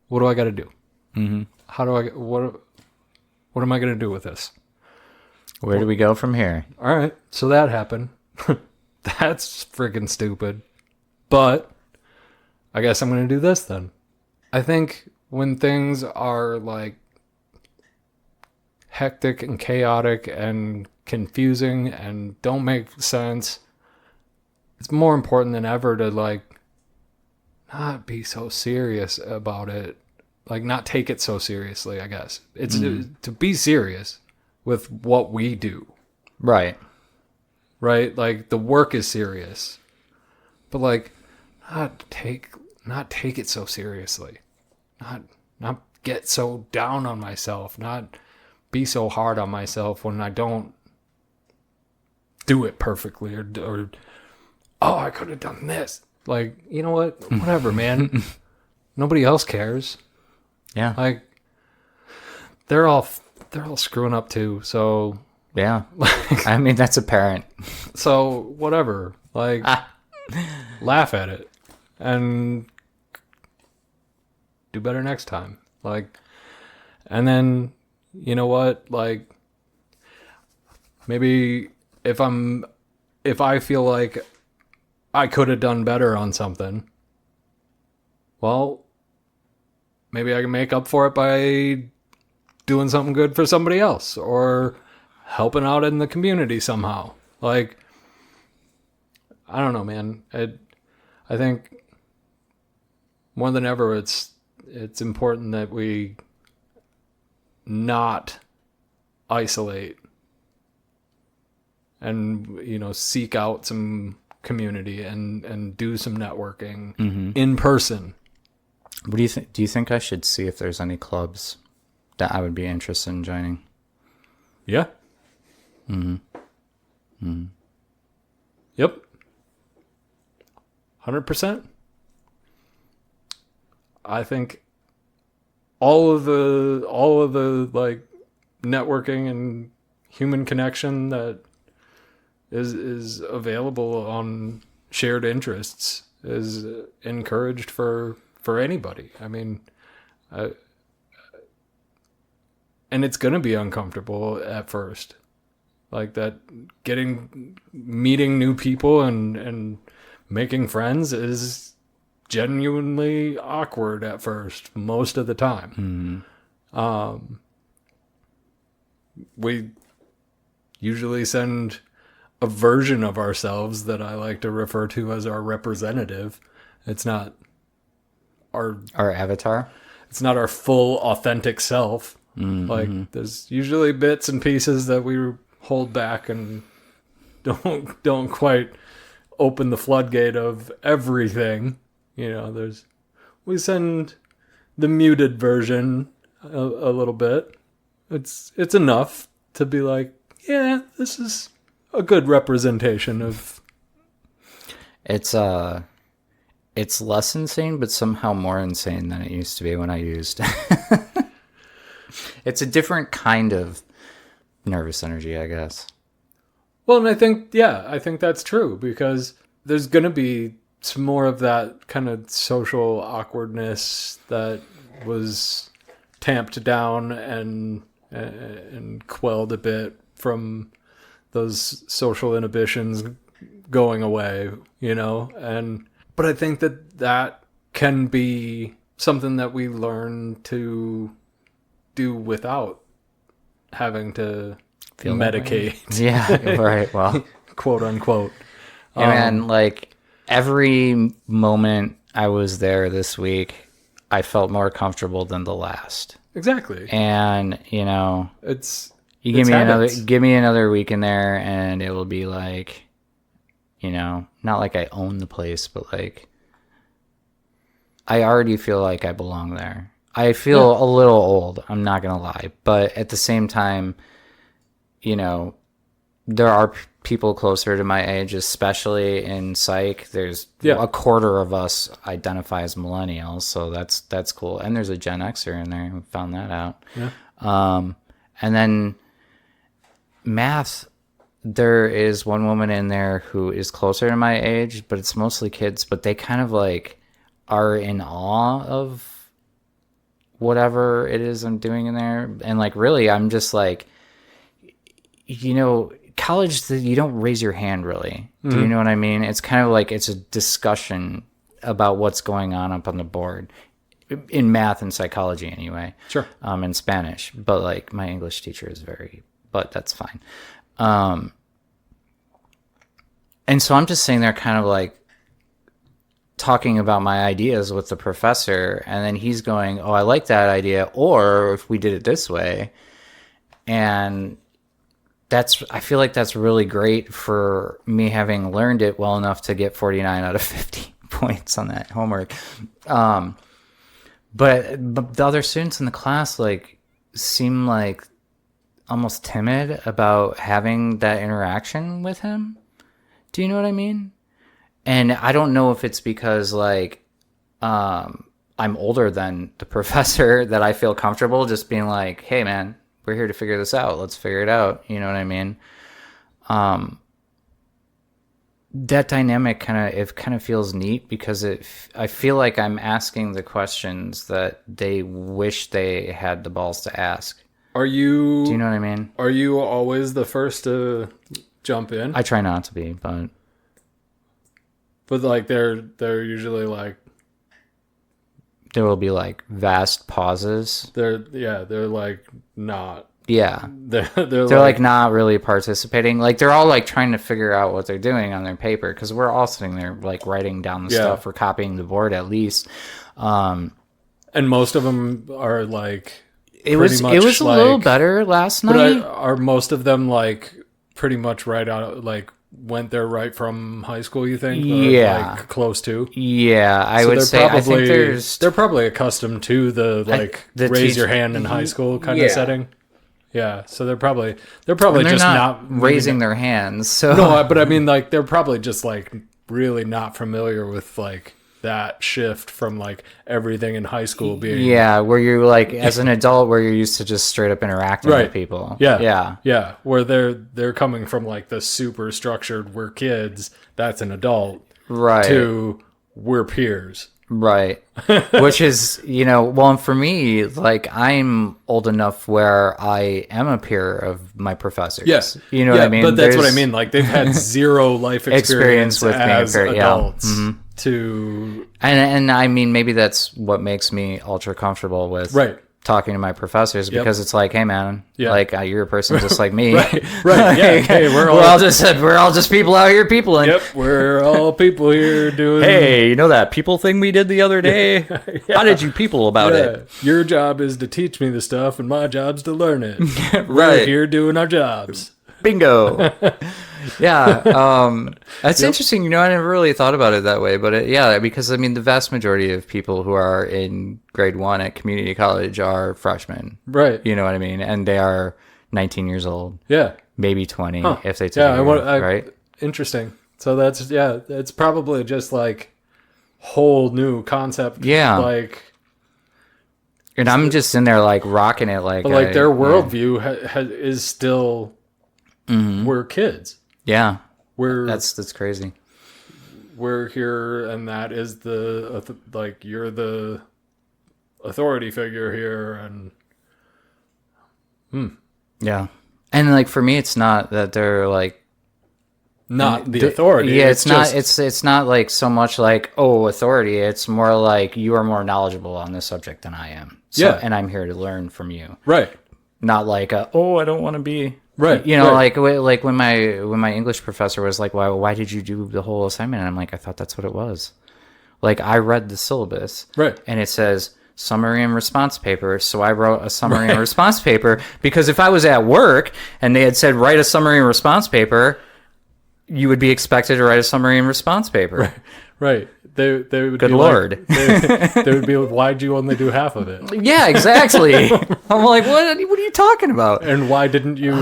what do I got to do? Mm-hmm. How do I, what am I going to do with this? Where do we go from here? All right. So that happened. That's freaking stupid. But I guess I'm going to do this then. I think when things are like hectic and chaotic and confusing and don't make sense, it's more important than ever to like not be so serious about it. Like not take it so seriously, I guess. It's to be serious with what we do. Right. Right? Like the work is serious. But like not take it so seriously. Not get so down on myself, not be so hard on myself when I don't do it perfectly or oh, I could have done this. Like, you know what? Whatever, man. Nobody else cares. Yeah. Like they're all screwing up too. So yeah. I mean, that's apparent. So whatever. Like laugh at it and do better next time. Like, and then you know what? Like maybe if I feel like I could have done better on something, well, maybe I can make up for it by doing something good for somebody else or helping out in the community somehow. Like, I don't know, man. I think more than ever, it's important that we not isolate and, you know, seek out some community and do some networking in person. What do you think? Do you think I should see if there's any clubs that I would be interested in joining? Yeah. Yep. 100%. I think all of the like networking and human connection that is available on shared interests is encouraged for anybody. I mean, and it's going to be uncomfortable at first. Like that meeting new people and making friends is genuinely awkward at first, most of the time. We usually send a version of ourselves that I like to refer to as our representative. It's not our avatar. It's not our full authentic self. Like there's usually bits and pieces that we hold back and don't quite open the floodgate of everything. You know, we send the muted version a little bit. It's enough to be like, yeah, this is a good representation of. It's less insane, but somehow more insane than it used to be when I used. It's a different kind of nervous energy, I guess. Well, and I think that's true because there's going to be some more of that kind of social awkwardness that was tamped down and quelled a bit from those social inhibitions going away, you know? And but I think that can be something that we learn to do without having to Feel that way? medicate, Yeah, right. Well, quote unquote. yeah, man, like every moment I was there this week, I felt more comfortable than the last. Exactly. And, you know, It's you it's habits. give me another week in there and it will be like, you know, not like I own the place, but like I already feel like I belong there. I feel Yeah. a little old, I'm not going to lie, but at the same time, you know, there are people closer to my age, especially in psych. There's Yeah. a quarter of us identify as millennials, so that's cool. And there's a Gen Xer in there. We found that out. Yeah. And then math, there is one woman in there who is closer to my age, but it's mostly kids. But they kind of like are in awe of whatever it is I'm doing in there, and like really, I'm just like, you know, college, you don't raise your hand really. Do you know what I mean? It's kind of like it's a discussion about what's going on up on the board in math and psychology anyway. Sure. In Spanish, but like my English teacher is but that's fine. And so I'm just sitting there kind of like talking about my ideas with the professor, and then he's going, "Oh, I like that idea," or if we did it this way. And I feel like that's really great for me having learned it well enough to get 49 out of 50 points on that homework. But the other students in the class like seem like almost timid about having that interaction with him. Do you know what I mean? And I don't know if it's because like I'm older than the professor that I feel comfortable just being like, "Hey man, we're here to figure this out. Let's figure it out." You know what I mean? That dynamic kind of feels neat because I feel like I'm asking the questions that they wish they had the balls to ask. Are Do you you know what I mean? are you always the first to jump in? I try not to be, But like they're usually like there will be like vast pauses. they're like not Yeah. they're They're like not really participating. Like they're all like trying to figure out what they're doing on their paper because we're all sitting there like writing down the Yeah. stuff or copying the board at least. and most of them are like It pretty was much it was a little like- better last But night. are most of them like pretty much right out like went there right from high school? You think? Or, Yeah. like close to. Yeah, I So would they're say I think there's they're probably accustomed to the like the raise teach- your hand in high school kind Yeah. of setting. Yeah, so they're probably they're just not not raising their hands. So No, but I mean like they're probably just like really not familiar with like that shift from like everything in high school being yeah, where you're like as an adult where you're used to just straight up interacting Right. with people. Yeah. Yeah. Where they're coming from like the super structured we're kids, that's an adult, Right. to we're peers. Right. Which is, you know, well, and for me, like I'm old enough where I am a peer of my professors. Yes. You know what I mean? But that's what I There's mean. Like they've had zero life experience with being a as peer, yeah. adults to And I mean, maybe that's what makes me ultra comfortable with Right. talking to my professors because it's like, hey man, Yeah. like you're a person just like me. Right. Yeah. Hey, we're all we're all just people out here peopling. Yep, we're all people here doing Hey, you know that people thing we did the other day? How did you people about Yeah. it? Your job is to teach me the stuff and my job's to learn it. We're Right. here doing our jobs. Bingo. Yeah. That's interesting. You know, I never really thought about it that way, but yeah, because I mean, the vast majority of people who are in grade 1 at community college are freshmen. Right. You know what I mean? And they are 19 years old, Yeah. maybe 20 if they take Yeah, right? Interesting. So it's probably just like whole new concept. Yeah. Like, And I'm just in there like rocking it like but like their worldview is still we're kids. Yeah. We're That's crazy. we're here, and that is like you're the authority figure here, and Yeah. And like for me, it's not that they're like not the authority. Yeah, it's just it's not like so much like, oh, authority. It's more like you are more knowledgeable on this subject than I am. So, Yeah. and I'm here to learn from you. right, Not like oh, I don't want to be right. You know, right. like when my English professor was like, why did you do the whole assignment? And I'm like, I thought that's what it was. Like I read the syllabus, Right. and it says summary and response paper. So I wrote a summary and response paper because if I was at work and they had said write a summary and response paper, you would be expected to write a summary and response paper. Right. They would Good be Lord. Like, they would be like, why'd you only do half of it? Yeah, exactly. I'm like, what are you talking about? And why didn't you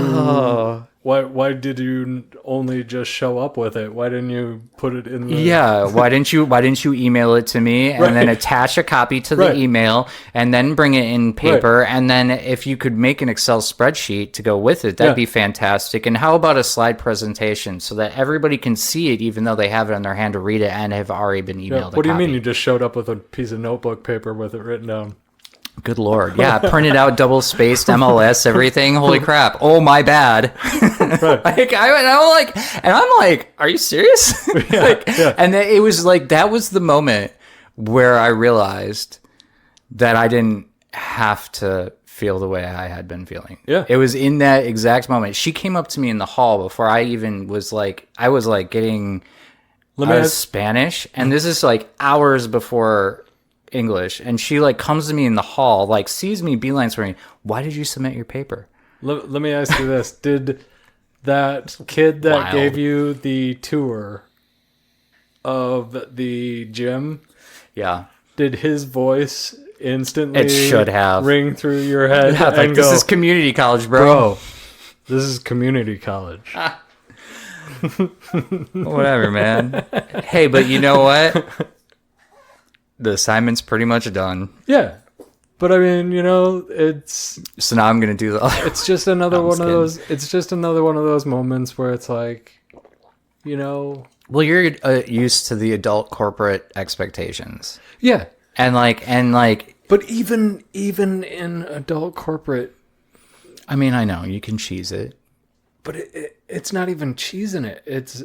why did you only just show up with it? Why didn't you put it in the Yeah, why didn't you email it to me and then Right. attach a copy to the Right. email and then bring it in paper, and then if you could make an Excel spreadsheet to go with it, that'd Yeah. be fantastic. And how about a slide presentation so that everybody can see it even though they have it in their hand to read it and have already been emailed Yeah, a what do you mean copy? you just showed up with a piece of notebook paper with it written down? Good Lord. Yeah, printed out, double spaced, MLS, everything. Holy crap. Oh, my bad. Right. I'm like, are you serious? yeah. And it was like, that was the moment where I realized that I didn't have to feel the way I had been feeling. Yeah. It was in that exact moment. She came up to me in the hall before I even was like, I was like getting Let me ask, Spanish. And this is like hours before English, and she like comes to me in the hall, like sees me beelines for me. Why did you submit your paper? let me ask you this. Did that kid that Wild. gave you the tour of the gym, Yeah, did his voice instantly it should have ring through your head Yeah, and like, go, this is community college, bro, this is community college? Whatever, man. Hey, but you know what? The assignment's pretty much done. Yeah. But I mean, it's So now I'm gonna do the other. it's just another I'm one just of kidding. those it's just another one of those moments where it's like, Well, you're used to the adult corporate expectations, yeah. and like. But even in adult corporate, I mean, I know you can cheese it. but it's not even cheesing it. It's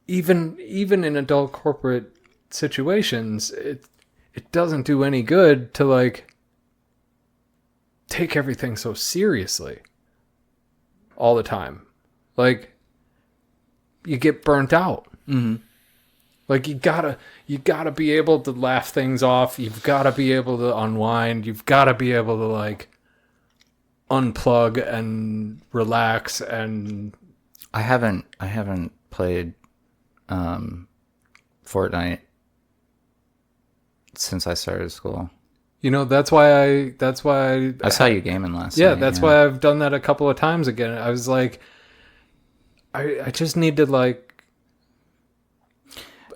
even in adult corporate situations, it doesn't do any good to like take everything so seriously all the time. Like you get burnt out. Mm-hmm. Like you gotta be able to laugh things off. You've gotta be able to unwind. You've gotta be able to like unplug and relax. And I haven't played Fortnite since I started school. that's why I saw you gaming last yeah, night. that's why I've done that a couple of times again. I was like, I just need to like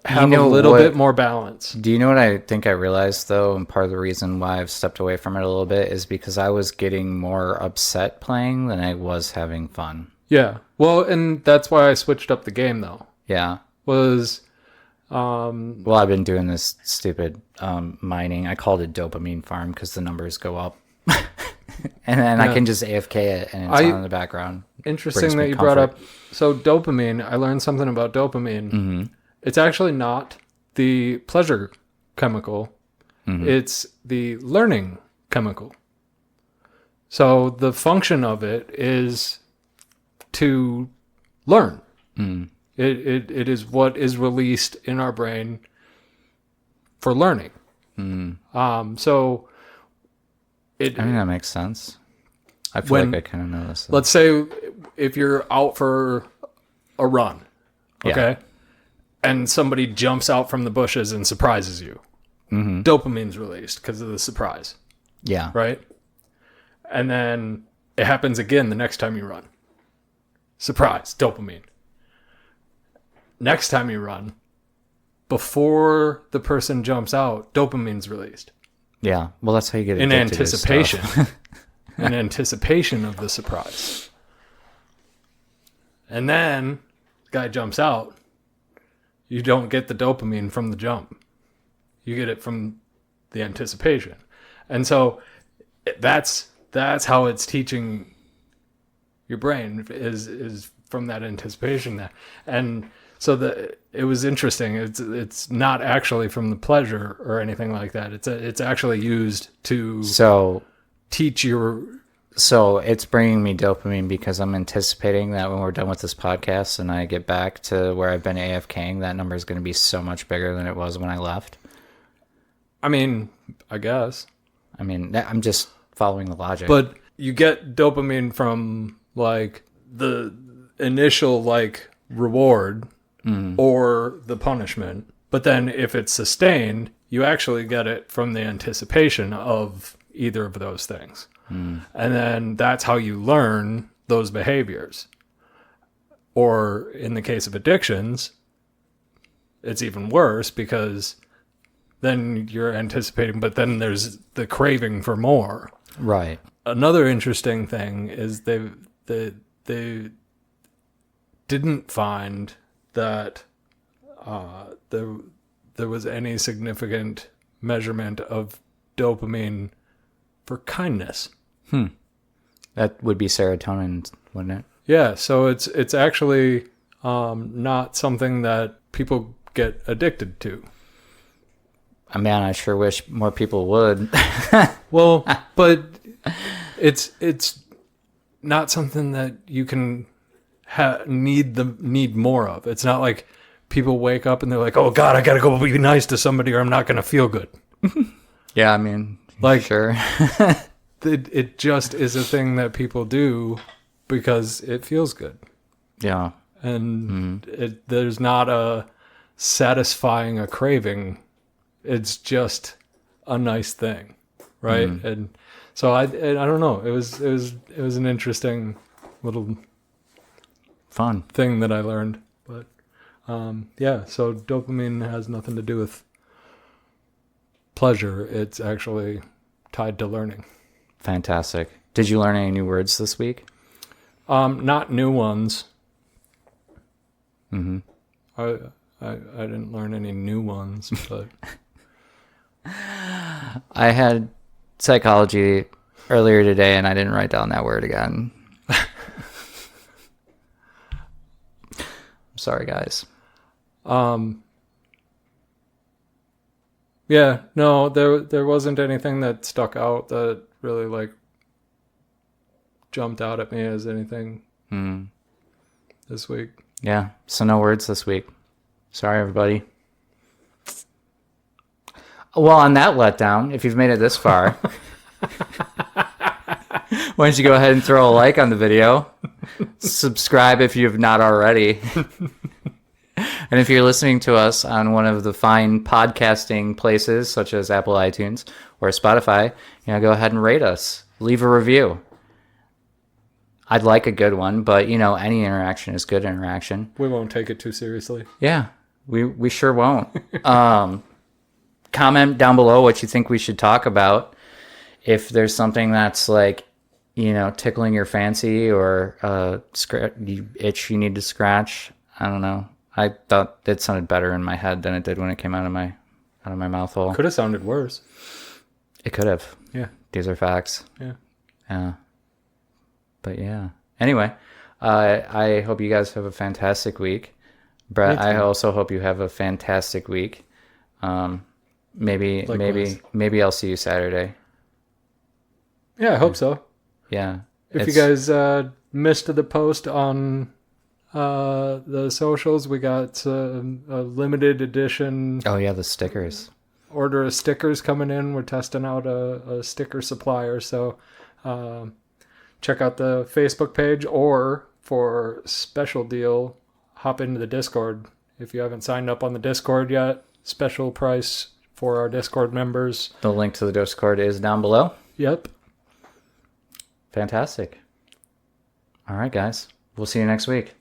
have a little bit more balance. Do you know what I think I realized though, and part of the reason why I've stepped away from it a little bit is because I was getting more upset playing than I was having fun. Yeah. Well, and that's why I switched up the game though. Yeah. Was Well, I've been doing this stupid mining. I called it dopamine farm because the numbers go up. And then I can just AFK it and it's on in the background. Interesting Brings that me you brought comfort. up. So dopamine, I learned something about dopamine. Mm-hmm. It's actually not the pleasure chemical. Mm-hmm. It's the learning chemical. So the function of it is to learn. Mm. It is what is released in our brain for learning. Mm. So I think that makes sense. I feel When- like I kind of know this. let's say if you're out for a run, Yeah. okay, and somebody jumps out from the bushes and surprises you, Mm-hmm. dopamine's released because of the surprise, Yeah. right? And then it happens again the next time you run. Surprise, dopamine. Next time you run, before the person jumps out, dopamine's released Yeah. Well, that's how you get in addicted to stuff. anticipation. In anticipation of the surprise. And then the guy jumps out. You don't get the dopamine from the jump. You get it from the anticipation. And so that's how it's teaching your brain is from that anticipation there. And so it was interesting. It's not actually from the pleasure or anything like that. It's actually used to teach your. So it's bringing me dopamine because I'm anticipating that when we're done with this podcast and I get back to where I've been AFKing, that number is going to be so much bigger than it was when I left. I mean, I guess. I mean, I'm just following the logic. But you get dopamine from like the initial like reward or the punishment. But then if it's sustained, you actually get it from the anticipation of either of those things. And then that's how you learn those behaviors. Or in the case of addictions, it's even worse because then you're anticipating, but then there's the craving for more. Right. Another interesting thing is they didn't find that there was any significant measurement of dopamine for kindness. That would be serotonin, wouldn't it? Yeah, so it's actually not something that people get addicted to. Man, I sure wish more people would. Well, but it's not something that you can need more of. It's not like people wake up and they're like, "Oh God, I gotta go be nice to somebody, or I'm not gonna feel good." Yeah, I mean, like sure. it just is a thing that people do because it feels good. Yeah. And there's not a satisfying a craving. It's just a nice thing, right? And so I don't know. It was an interesting little Fun thing that I learned. But yeah, so dopamine has nothing to do with pleasure. It's actually tied to learning. Fantastic. Did you learn any new words this week? Not new ones. Mm-hmm. I didn't learn any new ones, but I had psychology earlier today and I didn't write down that word again. I'm sorry, guys. Yeah, no, there wasn't anything that stuck out that really like jumped out at me as anything this week. Yeah, so no words this week. Sorry, everybody. Well, on that letdown, if you've made it this far, why don't you go ahead and throw a like on the video? Subscribe if you've not already. And if you're listening to us on one of the fine podcasting places, such as Apple iTunes or Spotify, go ahead and rate us. Leave a review. I'd like a good one, but, any interaction is good interaction. We won't take it too seriously. Yeah, we sure won't. Comment down below what you think we should talk about. If there's something that's like, tickling your fancy or itch you need to scratch, I don't know. I thought it sounded better in my head than it did when it came out of my mouth hole. Could have sounded worse. It could have. Yeah. These are facts. Yeah. Yeah. But yeah. Anyway, I hope you guys have a fantastic week. Brett, I also hope you have a fantastic week. Maybe I'll see you Saturday. Yeah, I hope so. Yeah. If you guys missed the post on the socials, we got a limited edition. Oh yeah, the stickers. Order of stickers coming in. We're testing out a sticker supplier, so check out the Facebook page, or for special deal, hop into the Discord. If you haven't signed up on the Discord yet, special price for our Discord members. The link to the Discord is down below. Yep. Fantastic. All right, guys. We'll see you next week.